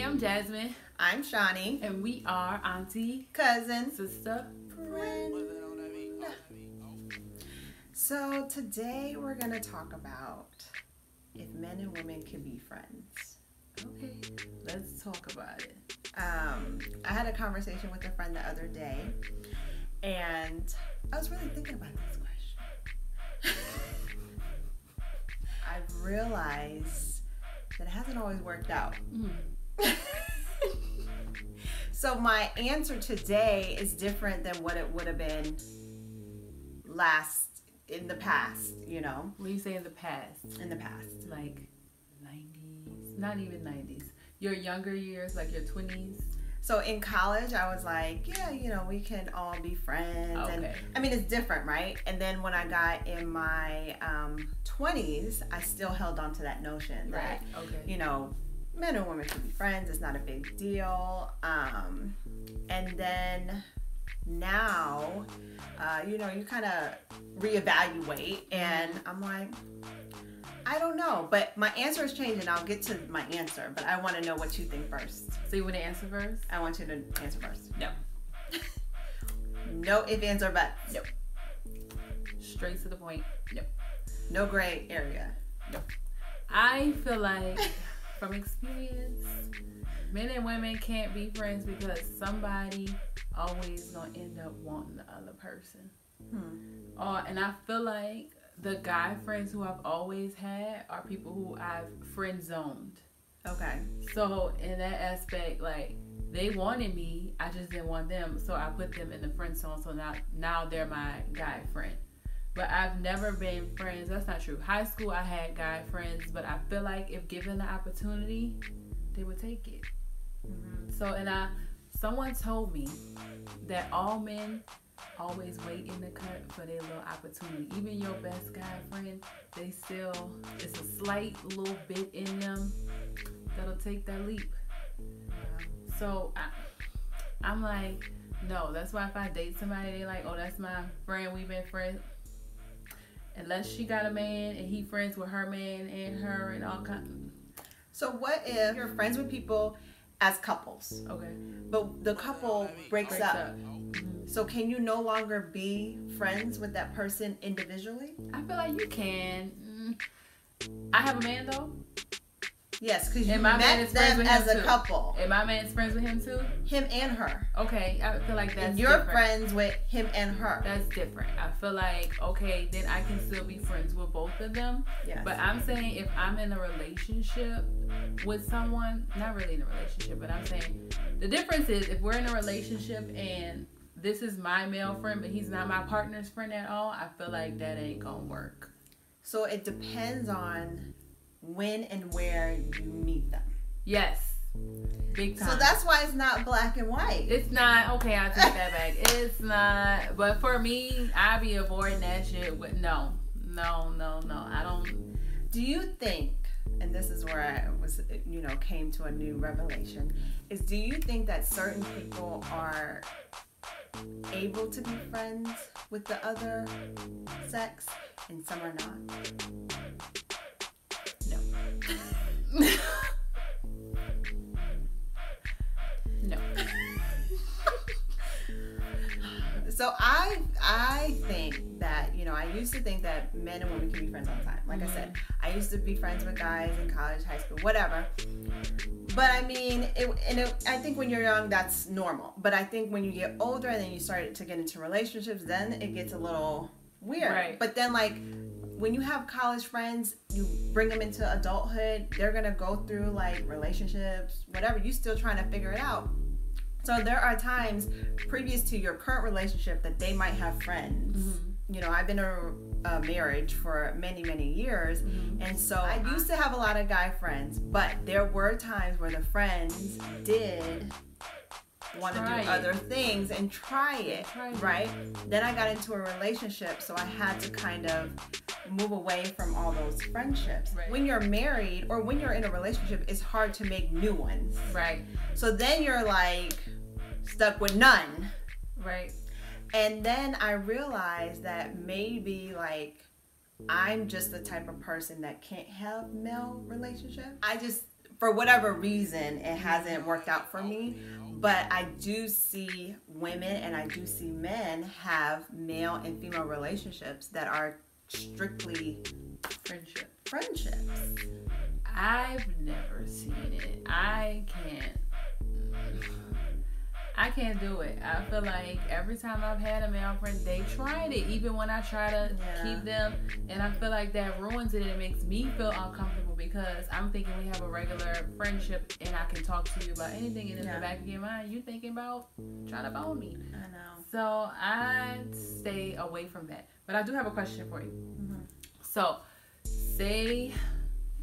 I'm Jasmine. I'm Shawnee. And we are Auntie, Cousin, Sister, Friend. So today we're going to talk about if men and women can be friends. Okay, let's talk about it. I had a conversation with a friend the other day, and I was really thinking about this question. I've realized that it hasn't always worked out. So my answer today is different than what it would have been in the past, you know? When you say in the past? In the past. Like 90s, not even 90s. Your younger years, like your 20s? So in college, I was like, yeah, you know, we can all be friends. Okay. And I mean, it's different, right? And then when I got in my 20s, I still held on to that notion that, you know, men and women can be friends. It's not a big deal. And then now, you know, you kind of reevaluate, and I'm like, I don't know. But my answer has changed, and I'll get to my answer. But I want to know what you think first. So you want to answer first? I want you to answer first. No. No if, ands, or buts. No. Straight to the point. No. No gray area. No. I feel like, from experience, men and women can't be friends because somebody always gonna end up wanting the other person. And I feel like the guy friends who I've always had are people who I've friend zoned. Okay. So in that aspect, like, they wanted me, I just didn't want them, so I put them in the friend zone. So now they're my guy friend. But I've never been friends. That's not true. High school, I had guy friends, but I feel like if given the opportunity, they would take it. So, someone told me that all men always wait in the cut for their little opportunity. Even your best guy friend, they still, it's a slight little bit in them that'll take that leap. So I'm like, no. That's why if I date somebody, they like, oh, that's my friend, we've been friends. Unless she got a man and he friends with her man and her and all kinds. So what if you're friends with people as couples? Okay. But the couple breaks up. So can you no longer be friends with that person individually? I feel like you can. I have a man though. Yes, because you met them as a couple. And my man's friends with him too? Him and her. Okay, I feel like that's and you're different. Friends with him and her. That's different. I feel like, okay, then I can still be friends with both of them. Yes. But I'm saying if I'm in a relationship with someone, not really in a relationship, but I'm saying the difference is if we're in a relationship and this is my male friend, but he's not my partner's friend at all, I feel like that ain't gonna work. So it depends on when and where you meet them. Yes. Big time. So that's why it's not black and white. It's not. Okay, I'll take that back. It's not. But for me, I be avoiding that shit. No. I don't. Do you think, and this is where I was, you know, came to a new revelation, is do you think that certain people are able to be friends with the other sex and some are not? No. No. So I think that, you know, I used to think that men and women can be friends all the time. Like I said, I used to be friends with guys in college, high school, whatever. But I mean, I think when you're young, that's normal. But I think when you get older and then you start to get into relationships, then it gets a little weird. Right. But then, like, when you have college friends, you bring them into adulthood, they're going to go through, like, relationships, whatever. You still trying to figure it out. So there are times previous to your current relationship that they might have friends. You know, I've been in a marriage for many, many years. And so I used to have a lot of guy friends, but there were times where the friends did want to do other things and try it, right? Then I got into a relationship, so I had to kind of move away from all those friendships. Right. When you're married or when you're in a relationship, it's hard to make new ones. Right. So then you're like stuck with none. Right. And then I realized that maybe like I'm just the type of person that can't have male relationships. for whatever reason, it hasn't worked out for me. But I do see women and I do see men have male and female relationships that are strictly friendships. I've never seen it. I can't do it. I feel like every time I've had a male friend, they tried it, even when I try to keep them, and I feel like that ruins it and it makes me feel uncomfortable because I'm thinking we have a regular friendship and I can talk to you about anything, and in the back of your mind, you thinking about trying to bone me. I know. So I stay away from that. But I do have a question for you. Mm-hmm. So, say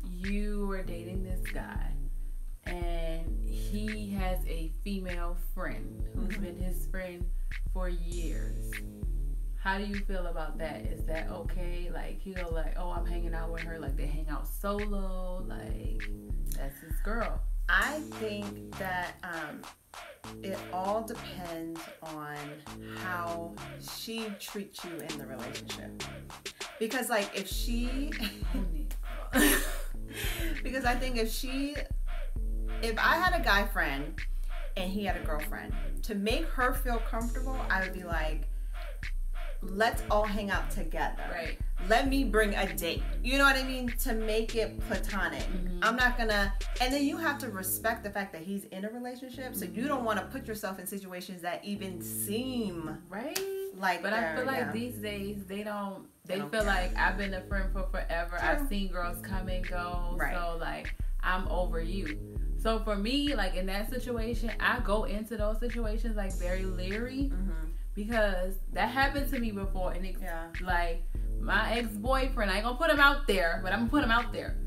you were dating this guy and he has a female friend who's been his friend for years. How do you feel about that? Is that okay? Like, he'll like, oh, I'm hanging out with her. Like, they hang out solo. Like, that's his girl. I think that it all depends on how she treats you in the relationship. Because, like, if she... because I think if I had a guy friend and he had a girlfriend, to make her feel comfortable, I would be like, let's all hang out together. Right. Let me bring a date. You know what I mean? To make it platonic. Mm-hmm. I'm not gonna... And then you have to respect the fact that he's in a relationship, so you don't want to put yourself in situations that even seem... Right? Like, but I feel like these days they feel care. Like I've been a friend for forever. True. I've seen girls come and go. Right. So like I'm over you. So for me, like in that situation, I go into those situations like very leery because that happened to me before, and it's like my ex-boyfriend. I ain't gonna put him out there, but I'm gonna put him out there.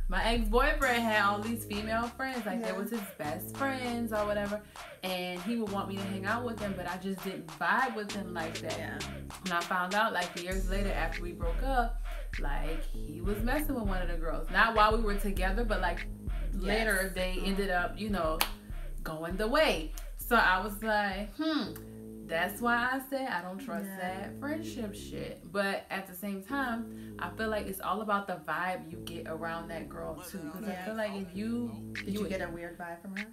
My ex-boyfriend had all these female friends, like they was his best friends or whatever, and he would want me to hang out with them, but I just didn't vibe with them like that. Yeah. And I found out like years later after we broke up, like he was messing with one of the girls. Not while we were together, but like later they ended up, you know, going the way. So I was like, that's why I said I don't trust that friendship shit. But at the same time, I feel like it's all about the vibe you get around that girl too. Because I feel like if you... Did you get a weird vibe from her?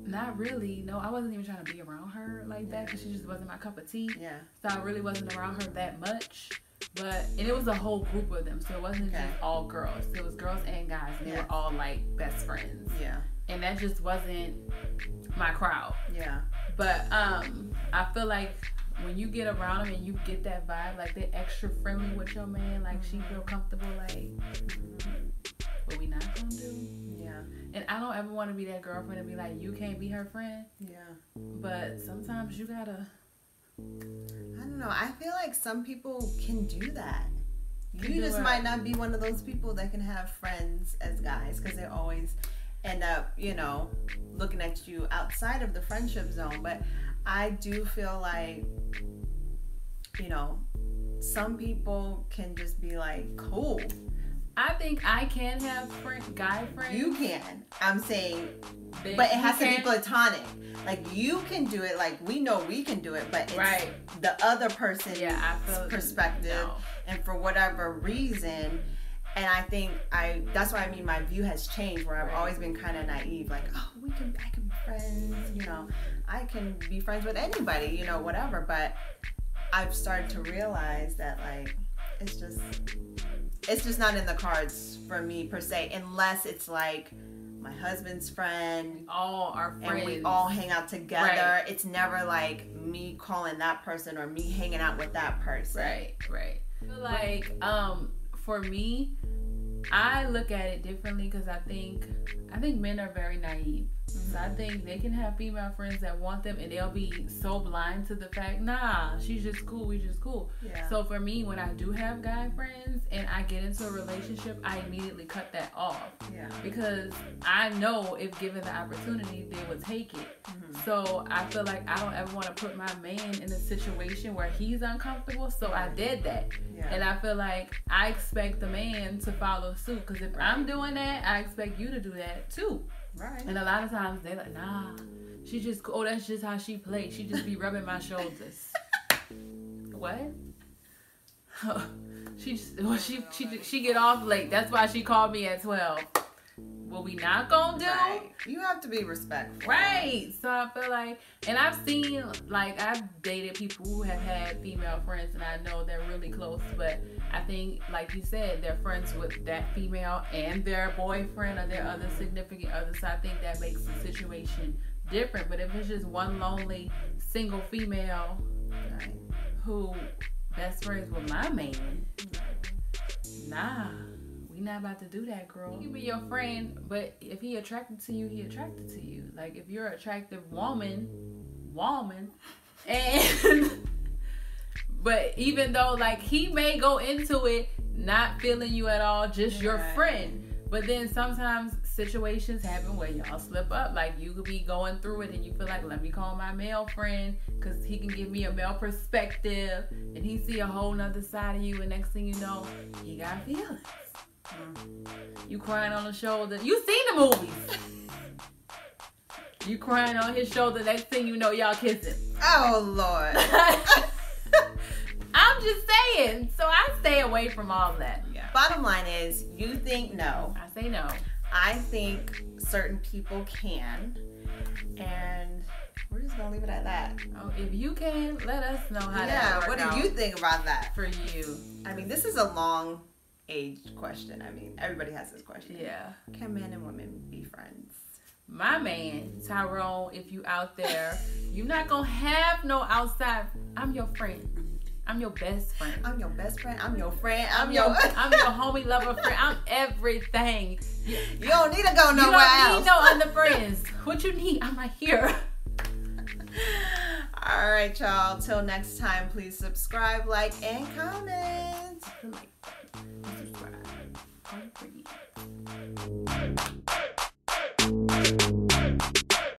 Not really. No, I wasn't even trying to be around her like that because she just wasn't my cup of tea. Yeah. So I really wasn't around her that much. And it was a whole group of them. So it wasn't just all girls. It was girls and guys. And they were all like best friends. Yeah. And that just wasn't my crowd. Yeah. But I feel like when you get around them and you get that vibe, like they're extra friendly with your man, like she feel comfortable, like what we not gonna do. Yeah. And I don't ever want to be that girlfriend and be like, you can't be her friend. Yeah. But sometimes you gotta. I don't know. I feel like some people can do that. You just might not be one of those people that can have friends as guys because they always end up, you know, looking at you outside of the friendship zone. But I do feel like, you know, some people can just be like, cool. I think I can have guy friends. You can. I'm saying, but it has to be platonic. Like, you can do it. Like, we know we can do it, but it's the other person's perspective. And for whatever reason, and I think that's why I mean my view has changed, where I've always been kind of naive. Like, oh, I can be friends. You know, I can be friends with anybody. You know, whatever. But I've started to realize that, like, it's just not in the cards for me per se, unless it's like my husband's friend. All our friends. And we all hang out together. Right. It's never like me calling that person or me hanging out with that person. Right. I feel like, for me, I look at it differently because I think men are very naive. So I think they can have female friends that want them and they'll be so blind to the fact, nah, she's just cool, we just cool. Yeah. So for me, when I do have guy friends and I get into a relationship, I immediately cut that off. Yeah. Because I know if given the opportunity, they would take it. So I feel like I don't ever want to put my man in a situation where he's uncomfortable, so I did that. Yeah. And I feel like I expect the man to follow suit, because if I'm doing that, I expect you to do that too. Right. And a lot of times they're like, nah, she just, oh, that's just how she plays. She just be rubbing my shoulders. What? She get off late. That's why she called me at 12. what we not gonna do. Right. You have to be respectful. Right. So I feel like, and I've seen, like, I've dated people who have had female friends, and I know they're really close, but I think, like you said, they're friends with that female and their boyfriend or their other significant other. So I think that makes the situation different. But if it's just one lonely single female, Right. who best friends with my man, nah, we not about to do that, girl. He can be your friend, but if he attracted to you, he attracted to you. Like, if you're an attractive woman, and but even though, like, he may go into it not feeling you at all, just your friend. But then sometimes situations happen where y'all slip up. Like, you could be going through it and you feel like, let me call my male friend because he can give me a male perspective, and he see a whole nother side of you, and next thing you know, he got feelings. You crying on the shoulder. You seen the movies. You crying on his shoulder, next thing you know, y'all kissing. Oh, Lord. I'm just saying. So I stay away from all that. Yeah. Bottom line is, you think no. I say no. I think certain people can. And we're just going to leave it at that. Oh, if you can, let us know how that works. What do you think about that? For you. I mean, this is a long age question. I mean, everybody has this question. Yeah. Can men and women be friends? My man, Tyrone, if you out there, you're not going to have no outside. I'm your friend. I'm your best friend. I'm your best friend. I'm your friend. I'm your homie, lover, friend. I'm everything. You don't need to go nowhere else. You don't need no other friends. What you need, I'm right here. All right, y'all. Till next time, please subscribe, like, and comment. Subscribe.